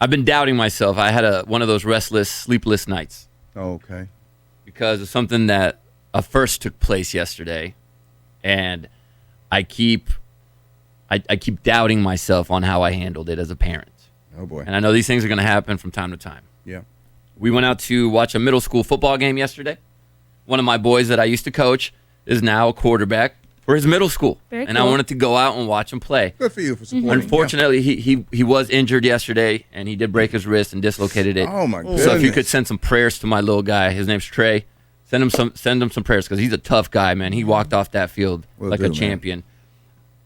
I've been doubting myself. I had one of those restless, sleepless nights. Oh, okay. Because of something that first took place yesterday, and I keep doubting myself on how I handled it as a parent. Oh boy. And I know these things are going to happen from time to time. Yeah. We went out to watch a middle school football game yesterday. One of my boys that I used to coach is now a quarterback for his middle school. Very and cool. I wanted to go out and watch him play. Good for you for supporting. Unfortunately, he was injured yesterday, and he did break his wrist and dislocated it. Oh, my goodness. So if you could send some prayers to my little guy, his name's Trey. Send him some prayers because he's a tough guy, man. He walked off that field like a champion.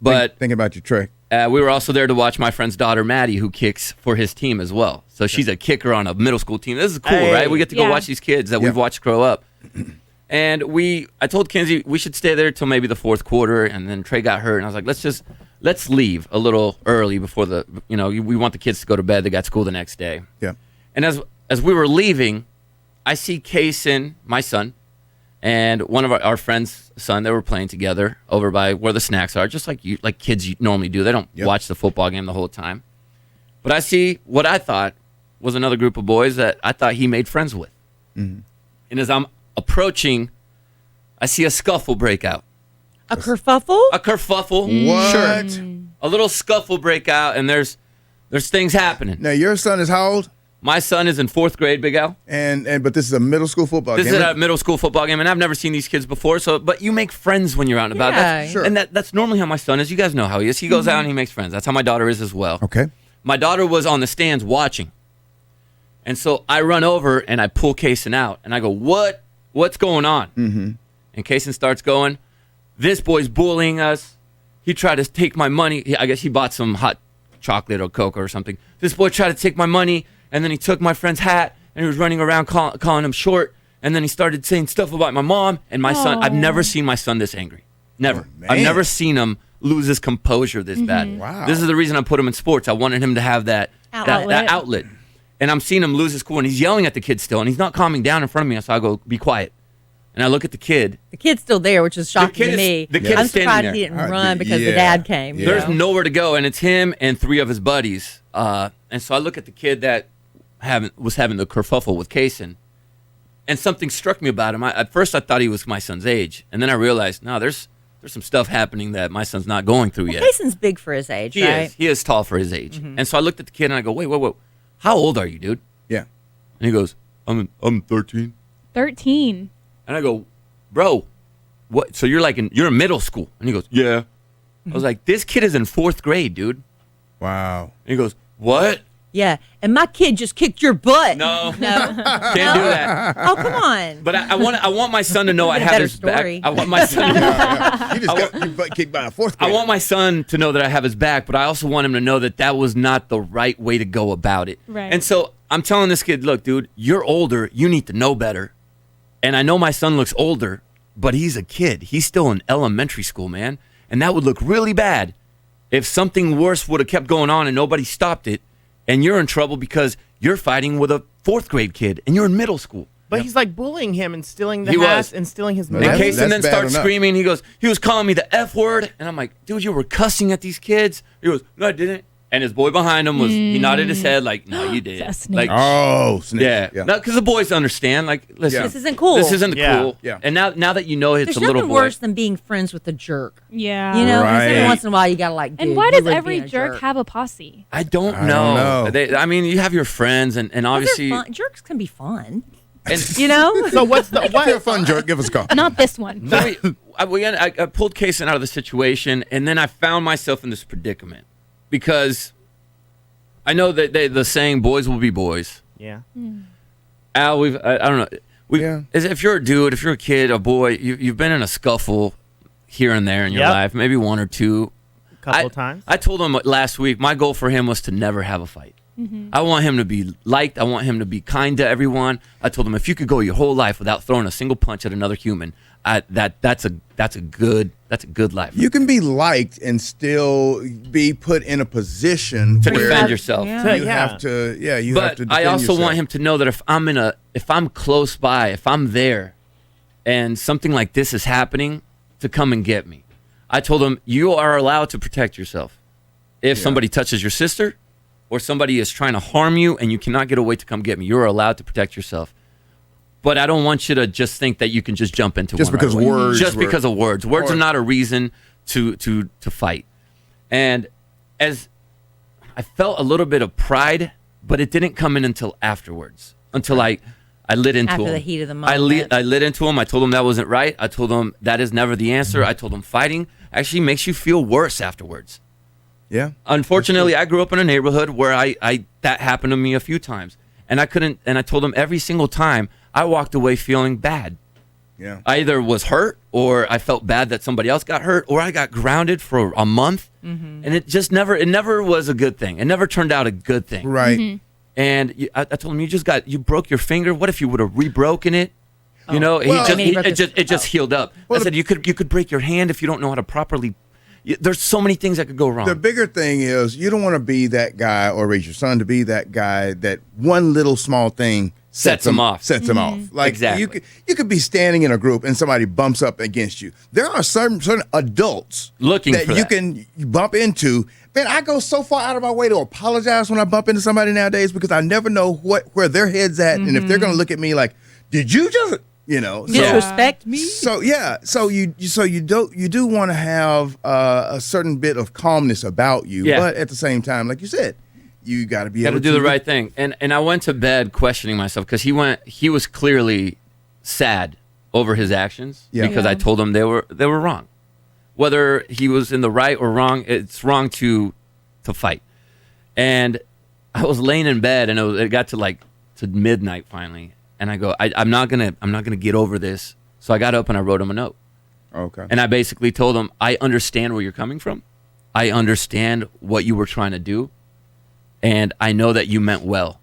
But think about your Trey. we were also there to watch my friend's daughter, Maddie, who kicks for his team as well. So she's a kicker on a middle school team. This is cool, right? We get to go watch these kids that we've watched grow up. And I told Kinsey we should stay there till maybe the fourth quarter, and then Trey got hurt, and I was like, let's leave a little early before we want the kids to go to bed. They got school the next day. Yeah. And as we were leaving, I see Cason, my son, and one of our friends' son. They were playing together over by where the snacks are, just like kids normally do. They don't watch the football game the whole time. But I see what I thought was another group of boys that I thought he made friends with. Mm-hmm. And as I'm approaching, I see a scuffle break out. A kerfuffle? A kerfuffle. What? Sure. A little scuffle break out, and there's things happening. Now, your son is how old? My son is in 4th grade, Big Al. But this is a middle school football game. This is a middle school football game, and I've never seen these kids before. But you make friends when you're out and about. Yeah. Sure. And that's normally how my son is. You guys know how he is. He goes out and he makes friends. That's how my daughter is as well. Okay. My daughter was on the stands watching. And so I run over and I pull Cason out. And I go, what's going on? Mm-hmm. And Cason starts going, this boy's bullying us. He tried to take my money. I guess he bought some hot chocolate or Coke or something. This boy tried to take my money, and then he took my friend's hat, and he was running around calling him short. And then he started saying stuff about my mom and my son. I've never seen my son this angry. Never. Oh, I've never seen him lose his composure this bad. Wow. This is the reason I put him in sports. I wanted him to have that outlet. And I'm seeing him lose his cool, and he's yelling at the kid still, and he's not calming down in front of me. So I go, be quiet. And I look at the kid. The kid's still there, which is shocking to me. The kid I'm is standing surprised there. he didn't run because the dad came. Yeah. There's nowhere to go, and it's him and 3 of his buddies. And so I look at the kid that was having the kerfuffle with Cason, and something struck me about him. At first, I thought he was my son's age, and then I realized, no, there's some stuff happening that my son's not going through yet. Cason's big for his age, right? He is tall for his age. And so I looked at the kid, and I go, wait, how old are you, dude? Yeah. And he goes, I'm 13. 13. And I go, bro, what? So you're you're in middle school? And he goes, yeah. I was like, this kid is in 4th grade, dude. Wow. And he goes, what? Yeah, and my kid just kicked your butt. No, No. can't do that. Oh, come on. But I want my son to know I Get a have better his story. back. I want my son. You just got your butt kicked by a 4th I grader. want my son to know that I have his back, but I also want him to know that was not the right way to go about it. Right. And so I'm telling this kid, look, dude, you're older. You need to know better. And I know my son looks older, but he's a kid. He's still in elementary school, man. And that would look really bad if something worse would have kept going on and nobody stopped it, and you're in trouble because you're fighting with a 4th grade kid and you're in middle school. But he's like bullying him and stealing the He hat was. and stealing his And money. That's Cason then bad starts enough. screaming. He was calling me the F word. And I'm like, dude, you were cussing at these kids. He goes, no, I didn't. And his boy behind him he nodded his head like, no, you did. That's snitch. Like, Oh, snitch. yeah. Because the boys understand. Like, listen, This isn't cool. This isn't Yeah. cool. Yeah. And now that you know it's There's a little nothing boy. worse than being friends with a jerk. Yeah. You know, 'cause Right. every once in a while you gotta like. And dude, why you does really every being a jerk have a posse? I don't I know. don't know. I mean, you have your friends, and Well, they're obviously, fun. Jerks can be fun. and You know. So what's the If you're a what? fun jerk, give us a call. Not this one. so I pulled Cason out of the situation, and then I found myself in this predicament because I know that the saying "boys will be boys." Yeah. Al, I don't know. If you're a dude, if you're a kid, a boy, you've been in a scuffle here and there in your Yep. life, maybe one or two. Couple times. I told him last week my goal for him was to never have a fight. I want him to be liked. I want him to be kind to everyone. I told him if you could go your whole life without throwing a single punch at another human, that's a good life. You can be liked and still be put in a position to where defend yourself. Yeah. you have to. Yeah, you have But to. I defend also yourself. want him to know that if I'm close by, if I'm there, and something like this is happening, to come and get me. I told him you are allowed to protect yourself. If somebody touches your sister, or somebody is trying to harm you and you cannot get away to come get me, you're allowed to protect yourself. But I don't want you to just think that you can just jump into Just one because right away. words Just were- because of words. Words are not a reason to fight. And as I felt a little bit of pride, but it didn't come in until afterwards. Until I lit into him. After the heat of the I moment. lit into him. I told him that wasn't right. I told him that is never the answer. I told him fighting actually makes you feel worse afterwards. Yeah. Unfortunately, I grew up in a neighborhood where I that happened to me a few times. And I couldn't, and I told him every single time I walked away feeling bad. Yeah. I either was hurt or I felt bad that somebody else got hurt or I got grounded for a month. And it just never was a good thing. It never turned out a good thing. Right. And I told him, you broke your finger. What if you would have re-broken it? You know, Well, I mean, it just healed up. Well, I said, you could break your hand if you don't know how to properly. There's so many things that could go wrong. The bigger thing is you don't want to be that guy or raise your son to be that guy that one little small thing Sets him off. Sets him off. Like Exactly. you could be standing in a group and somebody bumps up against you. There are certain adults Looking that for you that. can bump into. Man, I go so far out of my way to apologize when I bump into somebody nowadays because I never know where their head's at and if they're going to look at me like, "Did you just?" You know. So, Disrespect me. So yeah, so you do want to have a certain bit of calmness about you, Yeah. but at the same time, like you said, you got to be Got able to do the right thing. And I went to bed questioning myself because he was clearly sad over his actions Yeah. because I told him they were wrong. Whether he was in the right or wrong, it's wrong to fight. And I was laying in bed and it got to midnight finally, and I go, I'm not gonna get over this. So I got up and I wrote him a note. Okay. And I basically told him, I understand where you're coming from. I understand what you were trying to do. And I know that you meant well.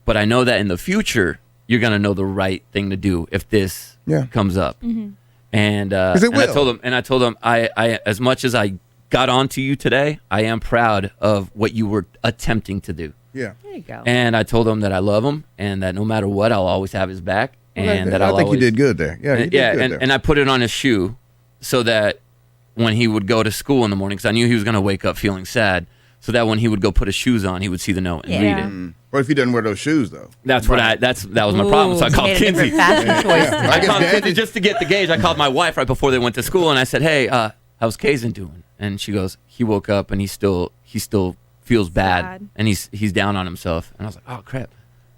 But I know that in the future, you're going to know the right thing to do if this Yeah. comes up. And, it and I will. told him, I as much as I got onto you today, I am proud of what you were attempting to do. Yeah. There you go. And I told him that I love him and that no matter what, I'll always have his back. And that I I'll think always, you did good there. Yeah. You did good there. and I put it on his shoe so that when he would go to school in the morning, because I knew he was going to wake up feeling sad, so that when he would go put his shoes on, he would see the note and Yeah. read it. What if he doesn't wear those shoes though? That was my problem. So I Ooh, called made a different Kinsey. fashion choice. Yeah. I guess called Daddy- Kinsey just to get the gauge. I called my wife right before they went to school, and I said, "Hey, how's Cason doing?" And she goes, "He woke up and he still feels bad, Sad. and he's down on himself." And I was like, "Oh crap."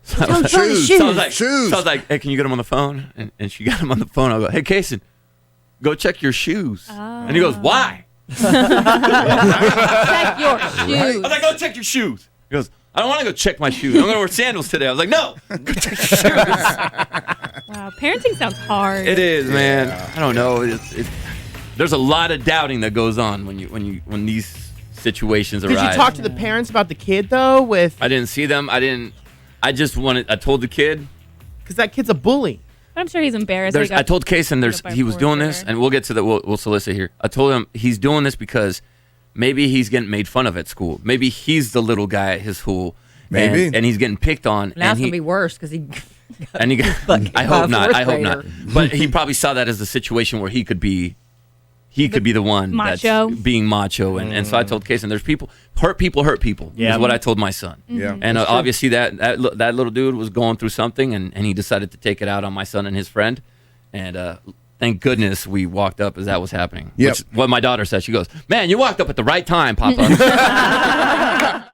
So I Oh, was show his Shoes. shoes. so I was like, Shoes. So I was like, "Hey, can you get him on the phone?" And she got him on the phone. I go, "Hey, Cason, go check your shoes." And he goes, "Why?" Check your I shoes. was like, "Go check your shoes." He goes, "I don't want to go check my shoes. I'm going to wear sandals today." I was like, "No, go check your shoes." Wow, parenting sounds hard. It is, man. I don't know. There's a lot of doubting that goes on when these situations Did arise. you talk to the parents about the kid though? I didn't see them. I told the kid. Because that kid's a bully. But I'm sure he's embarrassed. I told Cason by he was force doing or this, whatever. and we'll get to that. We'll solicit here. I told him he's doing this because maybe he's getting made fun of at school. Maybe he's the little guy at his school. Maybe. and he's getting picked on. Now and it's going to be worse because he. And he Fucking I hope by a not. fourth I hope not. grader. But he probably saw that as a situation where he could be the one macho. that's being macho. And so I told Cason, there's people hurt people. Yeah. Is what I told my son. Yeah. And obviously that little dude was going through something, and he decided to take it out on my son and his friend. And thank goodness we walked up as that was happening. Yep. Which what my daughter said. She goes, "Man, you walked up at the right time, Papa."